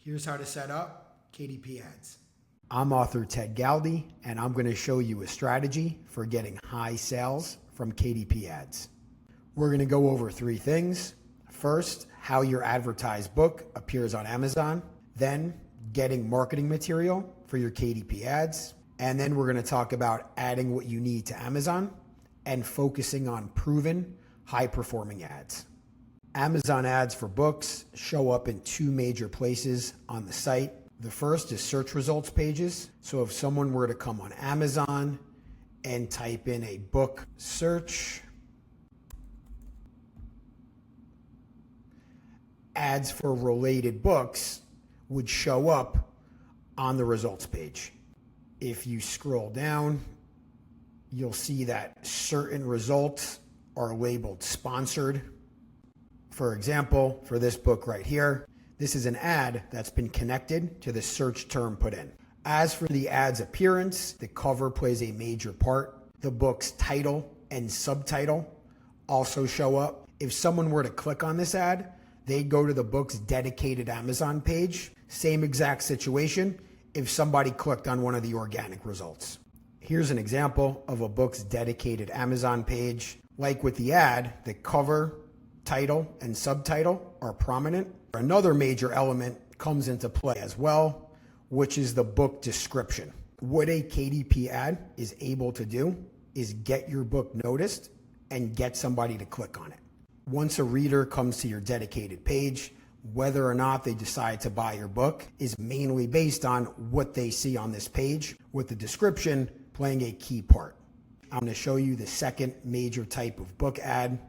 Here's how to set up KDP ads. I'm author Ted Galdi, and I'm going to show you a strategy for getting high sales from KDP ads. We're going to go over three things. First, how your advertised book appears on Amazon. Then, getting marketing material for your KDP ads. And then we're going to talk about adding what you need to Amazon and focusing on proven, high-performing ads. Amazon ads for books show up in two major places on the site. The first is search results pages. So if someone were to come on Amazon and type in a book search, ads for related books would show up on the results page. If you scroll down, you'll see that certain results are labeled sponsored. For example, for this book right here, this is an ad that's been connected to the search term put in. As for the ad's appearance, the cover plays a major part. The book's title and subtitle also show up. If someone were to click on this ad, they'd go to the book's dedicated Amazon page. Same exact situation if somebody clicked on one of the organic results. Here's an example of a book's dedicated Amazon page. Like with the ad, the cover, title, and subtitle are prominent. Another major element comes into play as well, which is the book description. What a KDP ad is able to do is get your book noticed and get somebody to click on it. Once a reader comes to your dedicated page, whether or not they decide to buy your book is mainly based on what they see on this page, with the description playing a key part. I'm going to show you the second major type of book ad.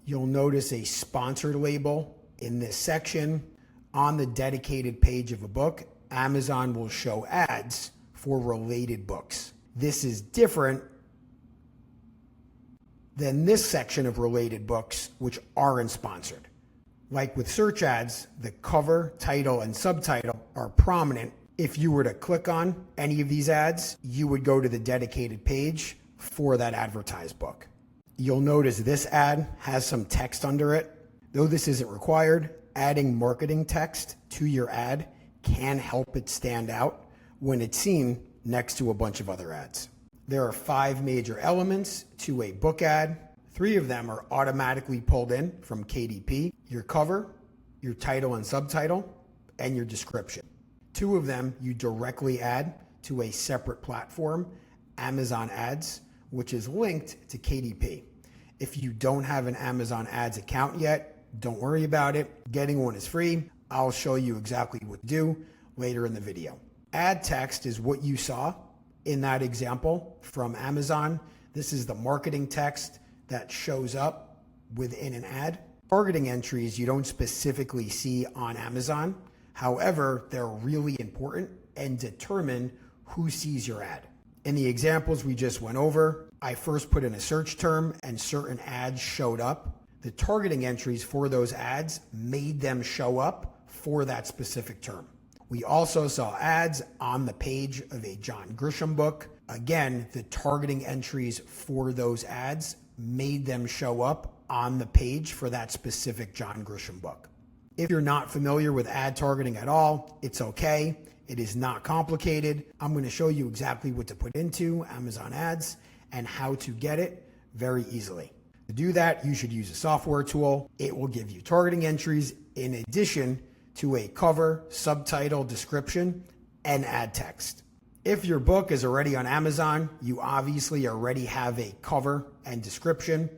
You'll notice a sponsored label in this section. On the dedicated page of a book, Amazon will show ads for related books. This is different than this section of related books, which aren't sponsored. Like with search ads, the cover, title, and subtitle are prominent. If you were to click on any of these ads, you would go to the dedicated page for that advertised book. You'll notice this ad has some text under it. Though this isn't required, adding marketing text to your ad can help it stand out when it's seen next to a bunch of other ads. There are 5 major elements to a book ad. 3 of them are automatically pulled in from KDP: your cover, your title and subtitle, and your description. 2 of them you directly add to a separate platform, Amazon Ads, which is linked to KDP. If you don't have an Amazon Ads account yet, don't worry about it. Getting one is free. I'll show you exactly what to do later in the video. Ad text is what you saw in that example from Amazon. This is the marketing text that shows up within an ad. Targeting entries you don't specifically see on Amazon. However, they're really important and determine who sees your ad. In the examples we just went over, I first put in a search term and certain ads showed up. The targeting entries for those ads made them show up for that specific term. We also saw ads on the page of a John Grisham book. Again, the targeting entries for those ads made them show up on the page for that specific John Grisham book. If you're not familiar with ad targeting at all, it's okay. It is not complicated. I'm going to show you exactly what to put into Amazon Ads and how to get it very easily. To do that, you should use a software tool. It will give you targeting entries in addition to a cover, subtitle, description, and ad text. If your book is already on Amazon, you obviously already have a cover and description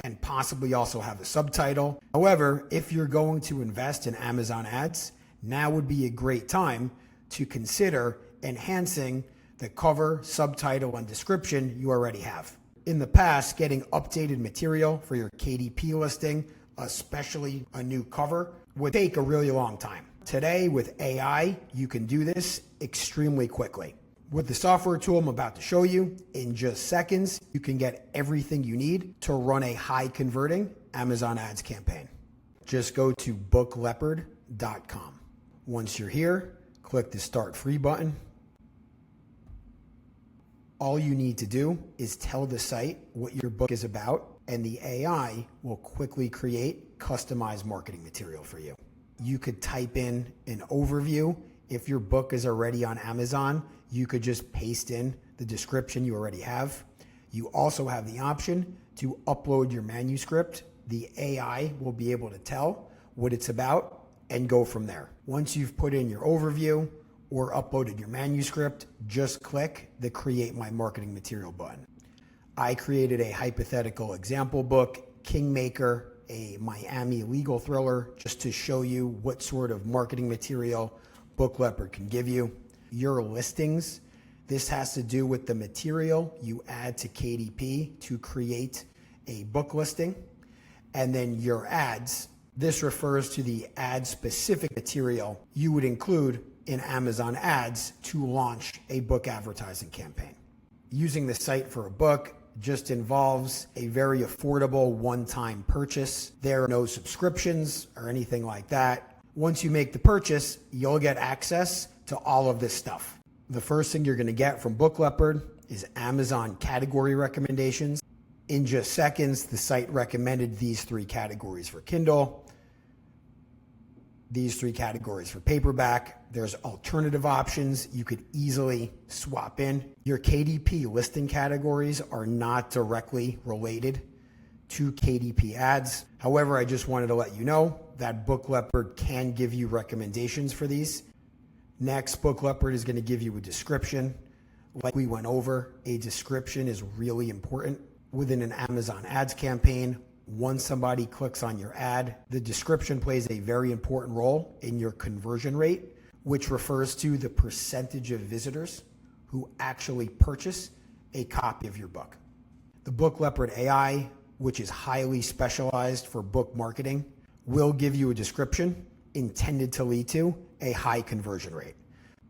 and possibly also have a subtitle. However, if you're going to invest in Amazon Ads, now would be a great time to consider enhancing the cover, subtitle, and description you already have. In the past, getting updated material for your KDP listing, especially a new cover, would take a really long time. Today, with AI, you can do this extremely quickly. With the software tool I'm about to show you, in just seconds, you can get everything you need to run a high-converting Amazon Ads campaign. Just go to bookleopard.com. Once you're here, click the Start Free button. All you need to do is tell the site what your book is about, and the AI will quickly create customized marketing material for you. You could type in an overview. If your book is already on Amazon, you could just paste in the description you already have. You also have the option to upload your manuscript. The AI will be able to tell what it's about and go from there. Once you've put in your overview or uploaded your manuscript, just click the Create My Marketing Material button. I created a hypothetical example book, Kingmaker, a Miami legal thriller, just to show you what sort of marketing material Book Leopard can give you. Your listings, this has to do with the material you add to KDP to create a book listing. And then your ads, this refers to the ad-specific material you would include in Amazon ads to launch a book advertising campaign. Using the site for a book just involves a very affordable one-time purchase. There are no subscriptions or anything like that. Once you make the purchase, you'll get access to all of this stuff. The first thing you're going to get from Book Leopard is Amazon category recommendations. In just seconds, the site recommended these 3 categories for Kindle, these 3 categories for paperback. There's alternative options you could easily swap in. Your KDP listing categories are not directly related to KDP ads. However, I just wanted to let you know that Book Leopard can give you recommendations for these. Next, Book Leopard is going to give you a description. Like we went over, a description is really important within an Amazon ads campaign. Once somebody clicks on your ad, the description plays a very important role in your conversion rate, which refers to the percentage of visitors who actually purchase a copy of your book. The Book Leopard AI, which is highly specialized for book marketing, will give you a description intended to lead to a high conversion rate.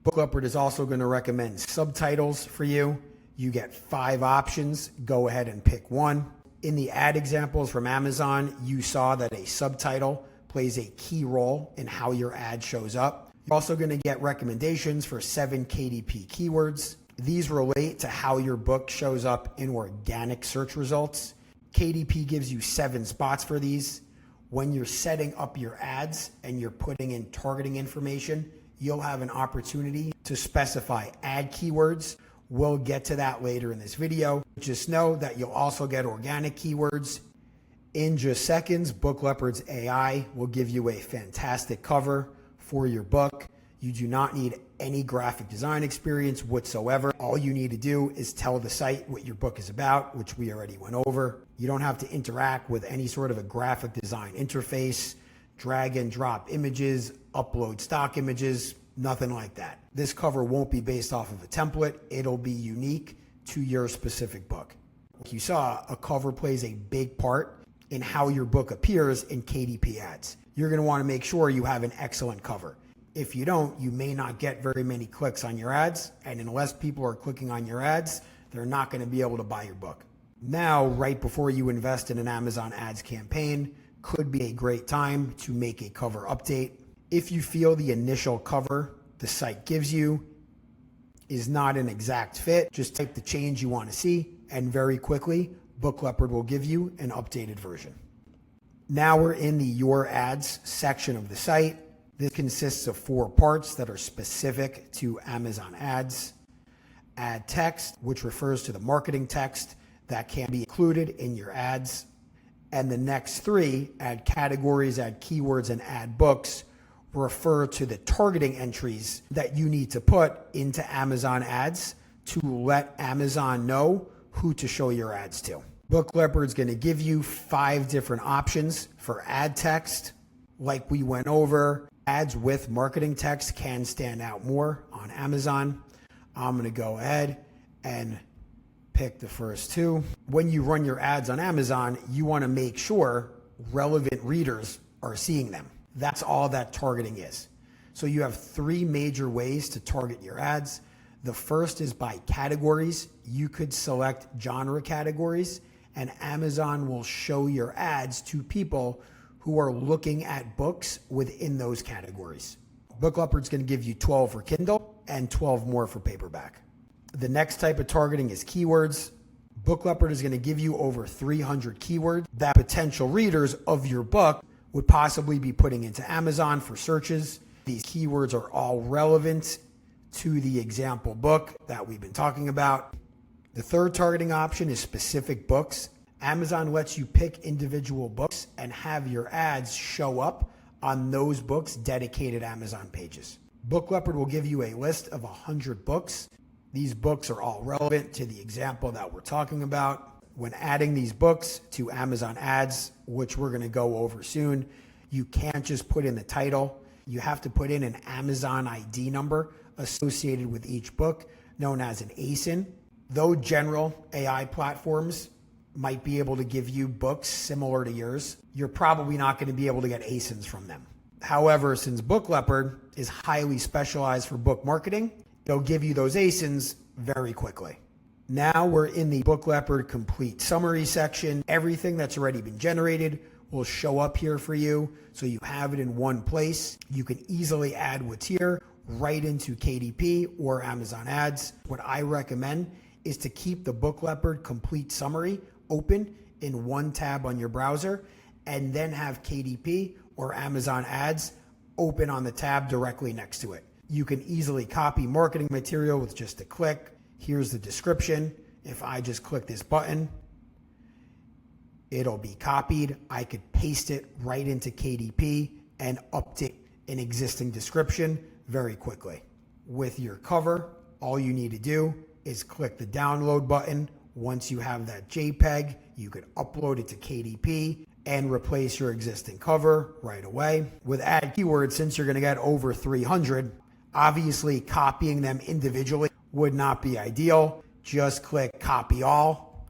Book Leopard is also going to recommend subtitles for you. You get 5 options. Go ahead and pick one. In the ad examples from Amazon, you saw that a subtitle plays a key role in how your ad shows up. You're also going to get recommendations for 7 KDP keywords. These relate to how your book shows up in organic search results. KDP gives you 7 spots for these. When you're setting up your ads and you're putting in targeting information, you'll have an opportunity to specify ad keywords. We'll get to that later in this video. Just know that you'll also get organic keywords. In just seconds, Book Leopard's AI will give you a fantastic cover for your book. You do not need any graphic design experience whatsoever. All you need to do is tell the site what your book is about, which we already went over. You don't have to interact with any sort of a graphic design interface, drag and drop images, upload stock images, nothing like that. This cover won't be based off of a template. It'll be unique to your specific book. Like you saw, a cover plays a big part in how your book appears in KDP ads. You're going to want to make sure you have an excellent cover. If you don't, you may not get very many clicks on your ads, and unless people are clicking on your ads, they're not going to be able to buy your book. Now, right before you invest in an Amazon ads campaign, could be a great time to make a cover update. If you feel the initial cover the site gives you is not an exact fit, just type the change you want to see, and very quickly, Book Leopard will give you an updated version. Now we're in the Your Ads section of the site. This consists of 4 parts that are specific to Amazon ads. Ad text, which refers to the marketing text that can be included in your ads. And the next 3, ad categories, ad keywords, and ad books, refer to the targeting entries that you need to put into Amazon ads to let Amazon know who to show your ads to. Book Leopard's going to give you 5 different options for ad text. Like we went over, ads with marketing text can stand out more on Amazon. I'm going to go ahead and pick the first 2. When you run your ads on Amazon, you want to make sure relevant readers are seeing them. That's all that targeting is. So you have 3 major ways to target your ads. The first is by categories. You could select genre categories, and Amazon will show your ads to people who are looking at books within those categories. Book Leopard's going to give you 12 for Kindle and 12 more for paperback. The next type of targeting is keywords. Book Leopard is going to give you over 300 keywords that potential readers of your book would possibly be putting into Amazon for searches. These keywords are all relevant to the example book that we've been talking about. The third targeting option is specific books. Amazon lets you pick individual books and have your ads show up on those books' dedicated Amazon pages. Book Leopard will give you a list of 100 books. These books are all relevant to the example that we're talking about. When adding these books to Amazon ads, which we're going to go over soon, you can't just put in the title. You have to put in an Amazon ID number associated with each book, known as an ASIN. Though general AI platforms might be able to give you books similar to yours, you're probably not going to be able to get ASINs from them. However, since Book Leopard is highly specialized for book marketing, it'll give you those ASINs very quickly. Now we're in the Book Leopard complete summary section. Everything that's already been generated will show up here for you, so you have it in one place. You can easily add what's here right into KDP or Amazon ads. What I recommend is to keep the Book Leopard complete summary open in one tab on your browser, and then have KDP or Amazon ads open on the tab directly next to it. You can easily copy marketing material with just a click. Here's the description. If I just click this button, it'll be copied. I could paste it right into KDP and update an existing description very quickly. With your cover, all you need to do is click the download button. Once you have that JPEG, you could upload it to KDP and replace your existing cover right away. With ad keywords, since you're going to get over 300, obviously copying them individually would not be ideal. Just click copy all.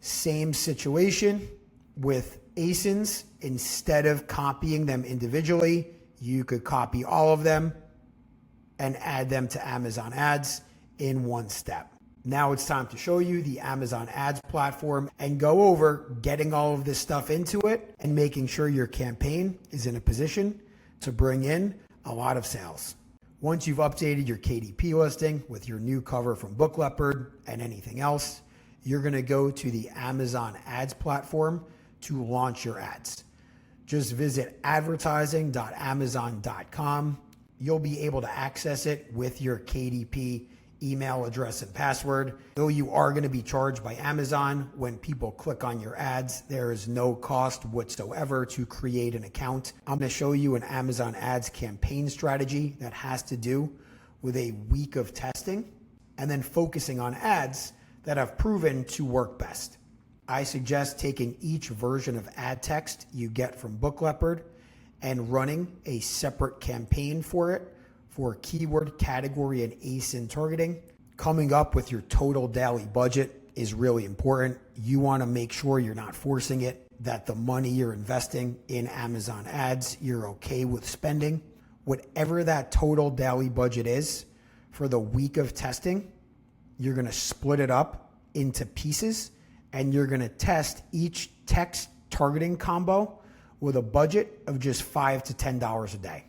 Same situation with ASINs. Instead of copying them individually, you could copy all of them and add them to Amazon ads in one step. Now it's time to show you the Amazon ads platform and go over getting all of this stuff into it and making sure your campaign is in a position to bring in a lot of sales. Once you've updated your KDP listing with your new cover from Book Leopard and anything else, you're going to go to the Amazon ads platform to launch your ads. Just visit advertising.amazon.com. You'll be able to access it with your KDP email address and password. Though you are going to be charged by Amazon when people click on your ads, there is no cost whatsoever to create an account. I'm going to show you an Amazon ads campaign strategy that has to do with a week of testing and then focusing on ads that have proven to work best. I suggest taking each version of ad text you get from Book Leopard and running a separate campaign for it for keyword, category, and ASIN targeting. Coming up with your total daily budget is really important. You want to make sure you're not forcing it, that the money you're investing in Amazon ads, you're okay with spending. Whatever that total daily budget is for the week of testing, you're going to split it up into pieces and you're going to test each text targeting combo with a budget of just $5 to $10 a day.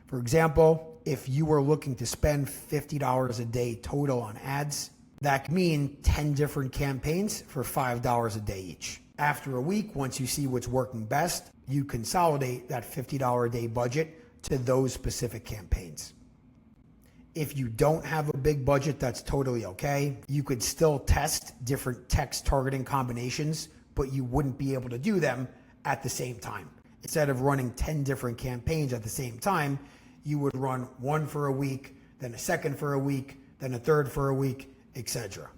For example, if you were looking to spend $50 a day total on ads, that could mean 10 different campaigns for $5 a day each. After a week, once you see what's working best, you consolidate that $50 a day budget to those specific campaigns. If you don't have a big budget, that's totally okay. You could still test different text targeting combinations, but you wouldn't be able to do them at the same time. Instead of running 10 different campaigns at the same time, you would run one for a week, then a second for a week, then a third for a week, etc.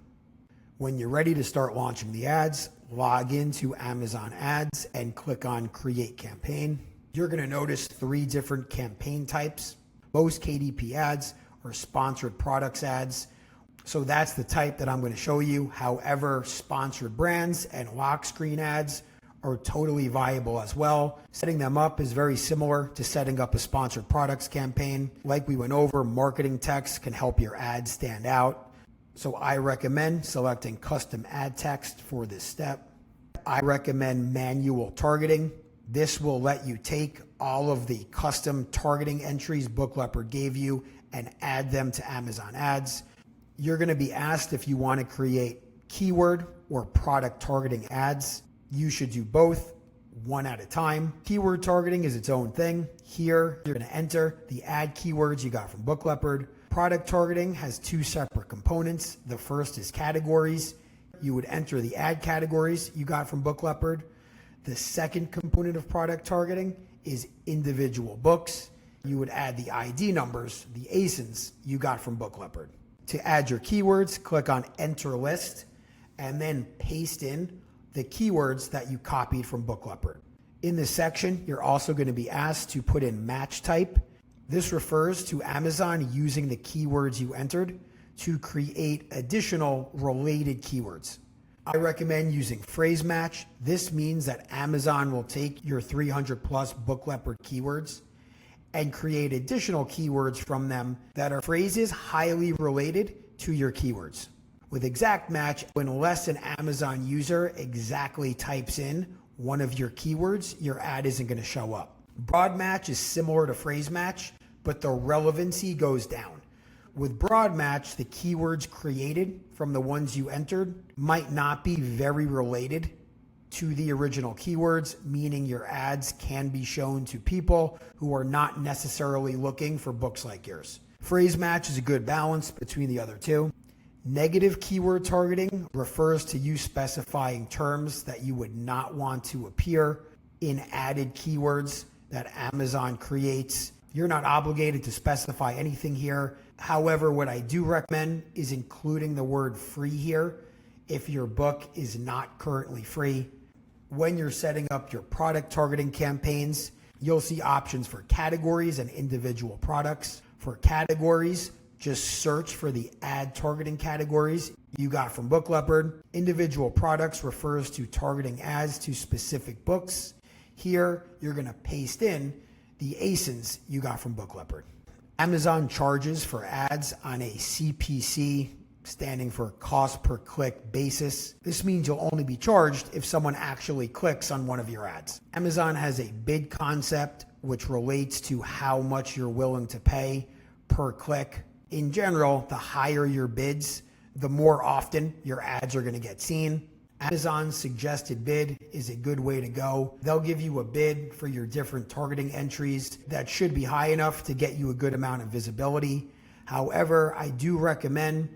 When you're ready to start launching the ads, log into Amazon ads and click on Create Campaign. You're going to notice 3 different campaign types. Most KDP ads are sponsored products ads. So that's the type that I'm going to show you. However, sponsored brands and lock screen ads are totally viable as well. Setting them up is very similar to setting up a sponsored products campaign. Like we went over, marketing text can help your ads stand out. So I recommend selecting custom ad text for this step. I recommend manual targeting. This will let you take all of the custom targeting entries Book Leopard gave you and add them to Amazon ads. You're going to be asked if you want to create keyword or product targeting ads. You should do both. one at a time. Keyword targeting is its own thing. Here, you're going to enter the ad keywords you got from Book Leopard. Product targeting has two separate components. The first is categories. You would enter the ad categories you got from Book Leopard. The second component of product targeting is individual books. You would add the ID numbers, the ASINs you got from Book Leopard. To add your keywords, click on Enter List and then paste in the keywords that you copied from Book Leopard. In this section, you're also going to be asked to put in match type. This refers to Amazon using the keywords you entered to create additional related keywords. I recommend using phrase match. This means that Amazon will take your 300 plus Book Leopard keywords and create additional keywords from them that are phrases highly related to your keywords. With exact match, unless an Amazon user exactly types in one of your keywords, your ad isn't going to show up. Broad match is similar to phrase match, but the relevancy goes down. With broad match, the keywords created from the ones you entered might not be very related to the original keywords, meaning your ads can be shown to people who are not necessarily looking for books like yours. Phrase match is a good balance between the other two. Negative keyword targeting refers to you specifying terms that you would not want to appear in added keywords that Amazon creates. You're not obligated to specify anything here. However, what I do recommend is including the word free here if your book is not currently free. When you're setting up your product targeting campaigns, you'll see options for categories and individual products. For categories, just search for the ad targeting categories you got from Book Leopard. Individual products refers to targeting ads to specific books. Here, you're going to paste in the ASINs you got from Book Leopard. Amazon charges for ads on a CPC, standing for cost per click basis. This means you'll only be charged if someone actually clicks on one of your ads. Amazon has a bid concept which relates to how much you're willing to pay per click. In general, the higher your bids, the more often your ads are going to get seen. Amazon's suggested bid is a good way to go. They'll give you a bid for your different targeting entries that should be high enough to get you a good amount of visibility. However, I do recommend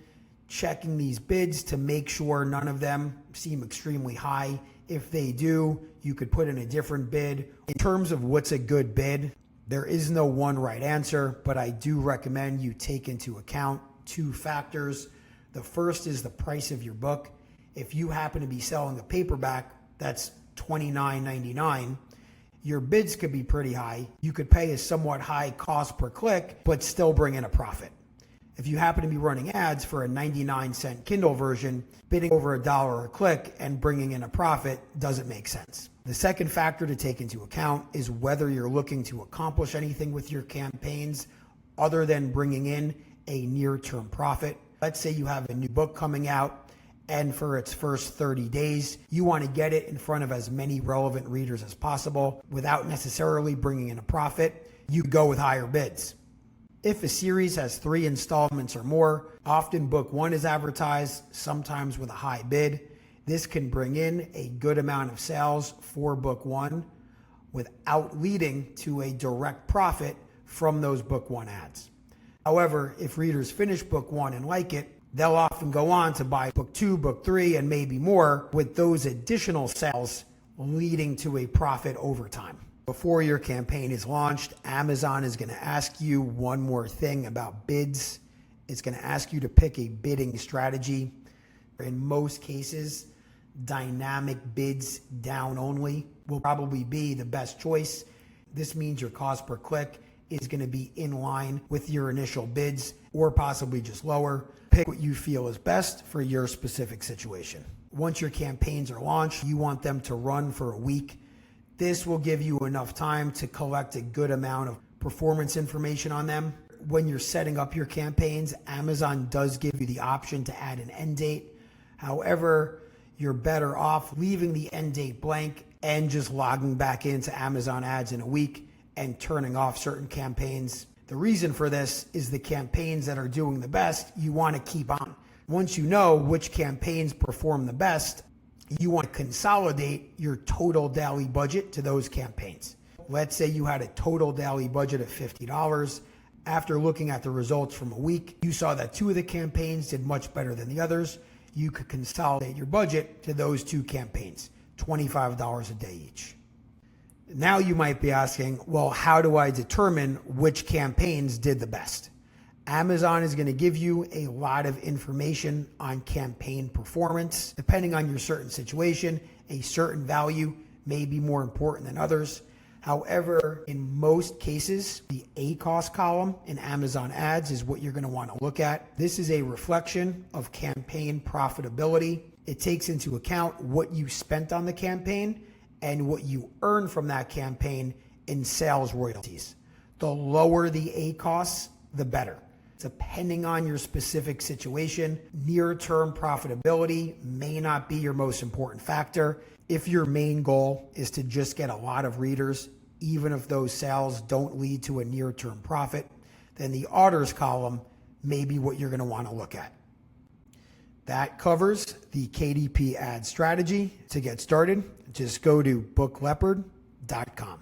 checking these bids to make sure none of them seem extremely high. If they do, you could put in a different bid. In terms of what's a good bid, there is no one right answer, but I do recommend you take into account two factors. The first is the price of your book. If you happen to be selling a paperback that's $29.99, your bids could be pretty high. You could pay a somewhat high cost per click, but still bring in a profit. If you happen to be running ads for a 99-cent Kindle version, bidding over $1 a click and bringing in a profit doesn't make sense. The second factor to take into account is whether you're looking to accomplish anything with your campaigns other than bringing in a near-term profit. Let's say you have a new book coming out, and for its first 30 days, you want to get it in front of as many relevant readers as possible without necessarily bringing in a profit. You go with higher bids. If a series has 3 installments or more, often book 1 is advertised, sometimes with a high bid. This can bring in a good amount of sales for book 1 without leading to a direct profit from those book 1 ads. However, if readers finish book 1 and like it, they'll often go on to buy book 2, book 3, and maybe more, with those additional sales leading to a profit over time. Before your campaign is launched, Amazon is going to ask you one more thing about bids. It's going to ask you to pick a bidding strategy. In most cases, dynamic bids down only will probably be the best choice. This means your cost per click is going to be in line with your initial bids or possibly just lower. Pick what you feel is best for your specific situation. Once your campaigns are launched, you want them to run for a week. This will give you enough time to collect a good amount of performance information on them. When you're setting up your campaigns, Amazon does give you the option to add an end date. However, you're better off leaving the end date blank and just logging back into Amazon ads in a week and turning off certain campaigns. The reason for this is the campaigns that are doing the best, you want to keep on. Once you know which campaigns perform the best, you want to consolidate your total daily budget to those campaigns. Let's say you had a total daily budget of $50. After looking at the results from a week, you saw that 2 of the campaigns did much better than the others. You could consolidate your budget to those 2 campaigns, $25 a day each. Now you might be asking, well, how do I determine which campaigns did the best? Amazon is going to give you a lot of information on campaign performance. Depending on your certain situation, a certain value may be more important than others. However, in most cases, the ACoS column in Amazon ads is what you're going to want to look at. This is a reflection of campaign profitability. It takes into account what you spent on the campaign and what you earn from that campaign in sales royalties. The lower the ACoS, the better. Depending on your specific situation, near-term profitability may not be your most important factor. If your main goal is to just get a lot of readers, even if those sales don't lead to a near-term profit, then the orders column may be what you're going to want to look at. That covers the KDP ad strategy. To get started, just go to bookleopard.com.